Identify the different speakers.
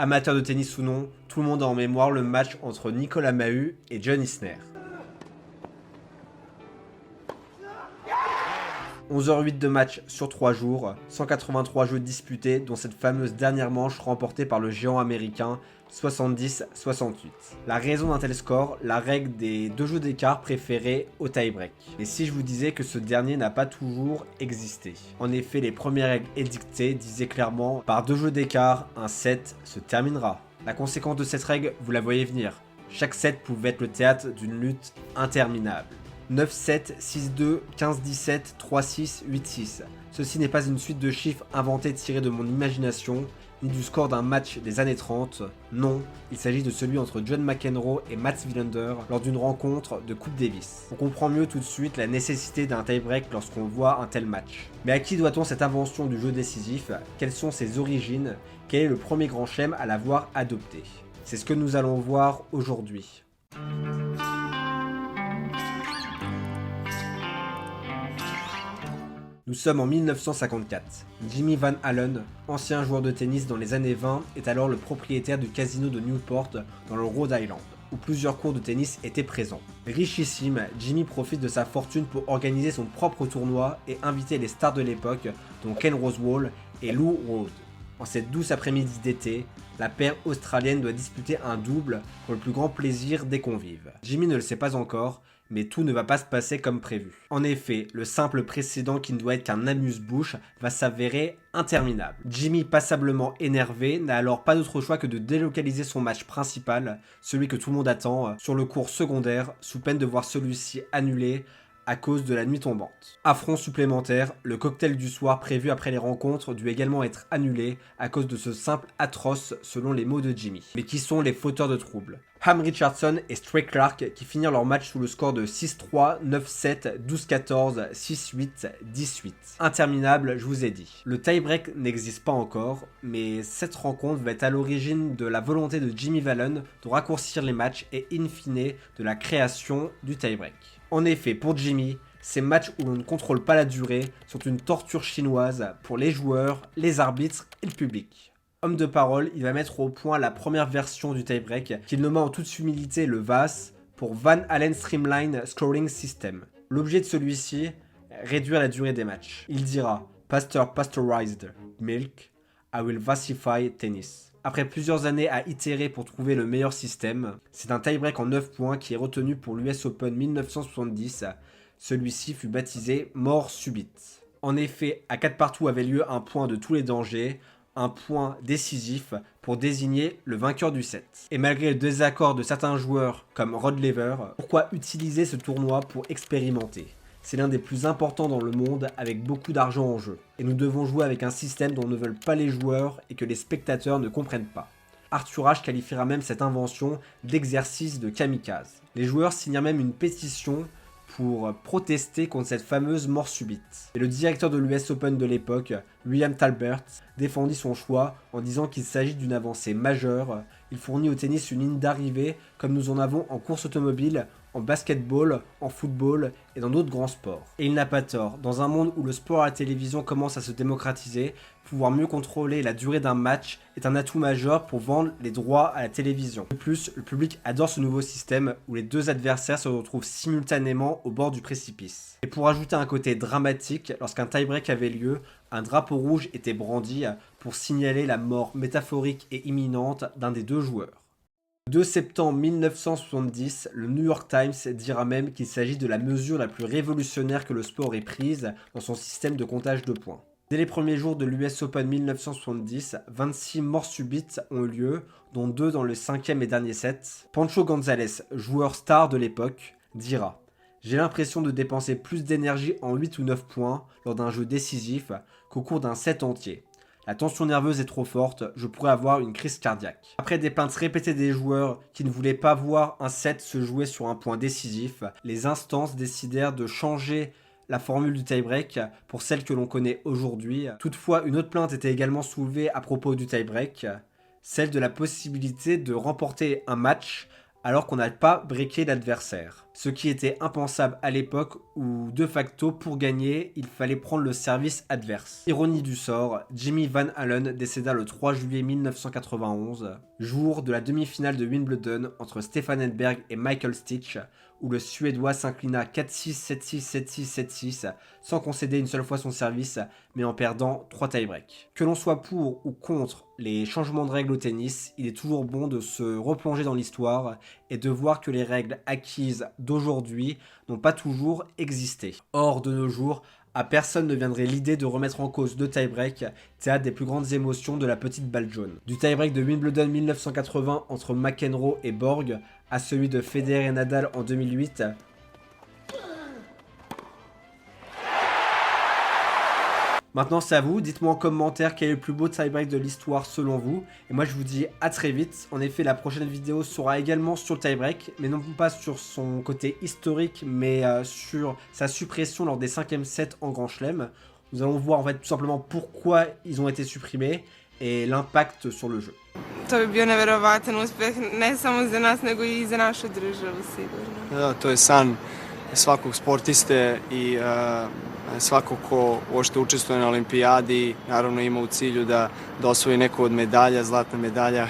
Speaker 1: Amateur de tennis ou non, tout le monde a en mémoire le match entre Nicolas Mahut et John Isner. 11h08 de match sur 3 jours, 183 jeux disputés, dont cette fameuse dernière manche remportée par le géant américain 70-68. La raison d'un tel score, la règle des 2 jeux d'écart préférés au tie-break. Et si je vous disais que ce dernier n'a pas toujours existé. En effet, les premières règles édictées disaient clairement, par 2 jeux d'écart, un set se terminera. La conséquence de cette règle, vous la voyez venir. Chaque set pouvait être le théâtre d'une lutte interminable. 9-7, 6-2, 15-17, 3-6, 8-6. Ceci n'est pas une suite de chiffres inventés tirés de mon imagination, ni du score d'un match des années 30. Non, il s'agit de celui entre John McEnroe et Mats Wilander lors d'une rencontre de Coupe Davis. On comprend mieux tout de suite la nécessité d'un tie-break lorsqu'on voit un tel match. Mais à qui doit-on cette invention du jeu décisif? Quelles sont ses origines? Quel est le premier grand chelem à l'avoir adopté? C'est ce que nous allons voir aujourd'hui. Nous sommes en 1954. Jimmy Van Allen, ancien joueur de tennis dans les années 20, est alors le propriétaire du casino de Newport dans le Rhode Island, où plusieurs cours de tennis étaient présents. Richissime, Jimmy profite de sa fortune pour organiser son propre tournoi et inviter les stars de l'époque, dont Ken Rosewall et Lou Rawls. En cette douce après-midi d'été, la paire australienne doit disputer un double pour le plus grand plaisir des convives. Jimmy ne le sait pas encore, mais tout ne va pas se passer comme prévu. En effet, le simple précédent qui ne doit être qu'un amuse-bouche va s'avérer interminable. Jimmy, passablement énervé, n'a alors pas d'autre choix que de délocaliser son match principal, celui que tout le monde attend, sur le court secondaire, sous peine de voir celui-ci annulé à cause de la nuit tombante. Affront supplémentaire, le cocktail du soir prévu après les rencontres dut également être annulé à cause de ce simple atroce selon les mots de Jimmy. Mais qui sont les fauteurs de troubles? Ham Richardson et Stray Clark qui finirent leur match sous le score de 6-3, 9-7, 12-14, 6-8, 18. Interminable, je vous ai dit. Le tie-break n'existe pas encore, mais cette rencontre va être à l'origine de la volonté de Jimmy Fallon de raccourcir les matchs et in fine de la création du tie-break. En effet, pour Jimmy, ces matchs où l'on ne contrôle pas la durée sont une torture chinoise pour les joueurs, les arbitres et le public. Homme de parole, il va mettre au point la première version du tie-break qu'il nomma en toute humilité le VAS pour Van Allen Streamline Scoring System. L'objet de celui-ci, réduire la durée des matchs. Il dira « Pasteurized milk, I will vasify tennis ». Après plusieurs années à itérer pour trouver le meilleur système, c'est un tie-break en 9 points qui est retenu pour l'US Open 1970. Celui-ci fut baptisé mort subite. En effet, à 4 partout avait lieu un point de tous les dangers, un point décisif pour désigner le vainqueur du set. Et malgré le désaccord de certains joueurs comme Rod Laver, pourquoi utiliser ce tournoi pour expérimenter? C'est l'un des plus importants dans le monde avec beaucoup d'argent en jeu. Et nous devons jouer avec un système dont ne veulent pas les joueurs et que les spectateurs ne comprennent pas. Arthur Ashe qualifiera même cette invention d'exercice de kamikaze. Les joueurs signèrent même une pétition pour protester contre cette fameuse mort subite. Et le directeur de l'US Open de l'époque, William Talbert, défendit son choix en disant qu'il s'agit d'une avancée majeure. Il fournit au tennis une ligne d'arrivée comme nous en avons en course automobile, en basketball, en football et dans d'autres grands sports. Et il n'a pas tort, dans un monde où le sport à la télévision commence à se démocratiser, pouvoir mieux contrôler la durée d'un match est un atout majeur pour vendre les droits à la télévision. De plus, le public adore ce nouveau système où les deux adversaires se retrouvent simultanément au bord du précipice. Et pour ajouter un côté dramatique, lorsqu'un tie-break avait lieu, un drapeau rouge était brandi pour signaler la mort métaphorique et imminente d'un des deux joueurs. Le 2 septembre 1970, le New York Times dira même qu'il s'agit de la mesure la plus révolutionnaire que le sport ait prise dans son système de comptage de points. Dès les premiers jours de l'US Open 1970, 26 morts subites ont eu lieu, dont 2 dans le 5e et dernier set. Pancho González, joueur star de l'époque, dira « J'ai l'impression de dépenser plus d'énergie en 8 ou 9 points lors d'un jeu décisif qu'au cours d'un set entier. La tension nerveuse est trop forte, je pourrais avoir une crise cardiaque. » Après des plaintes répétées des joueurs qui ne voulaient pas voir un set se jouer sur un point décisif, les instances décidèrent de changer la formule du tie-break pour celle que l'on connaît aujourd'hui. Toutefois, une autre plainte était également soulevée à propos du tie-break, celle de la possibilité de remporter un match alors qu'on n'a pas breaké l'adversaire. ce qui était impensable à l'époque où, de facto, pour gagner, il fallait prendre le service adverse. Ironie du sort, Jimmy Van Allen décéda le 3 juillet 1991, jour de la demi-finale de Wimbledon entre Stefan Edberg et Michael Stich, où le Suédois s'inclina 4-6, 7-6, 7-6, 7-6, sans concéder une seule fois son service, mais en perdant 3 tie-breaks. Que l'on soit pour ou contre les changements de règles au tennis, il est toujours bon de se replonger dans l'histoire et de voir que les règles acquises d'aujourd'hui n'ont pas toujours existé. Or, de nos jours, à personne ne viendrait l'idée de remettre en cause deux tie-breaks, théâtre des plus grandes émotions de la petite balle jaune. Du tie-break de Wimbledon 1980 entre McEnroe et Borg, à celui de Federer et Nadal en 2008, maintenant c'est à vous, dites-moi en commentaire quel est le plus beau tie-break de l'histoire selon vous. Et moi je vous dis à très vite. En effet, la prochaine vidéo sera également sur le tie-break, mais non pas sur son côté historique, mais sur sa suppression lors des 5e sets en Grand Chelem. Nous allons voir en fait tout simplement pourquoi ils ont été supprimés et l'impact sur le jeu.
Speaker 2: To bi bio neverovatan uspeh, ne samo za nas, nego i za našu državu, sigurno.
Speaker 3: Da, to je san svakog sportiste i svako ko uopšte učestvuje na olimpijadi, naravno ima u cilju da osvoji neku od medalja, zlatna medalja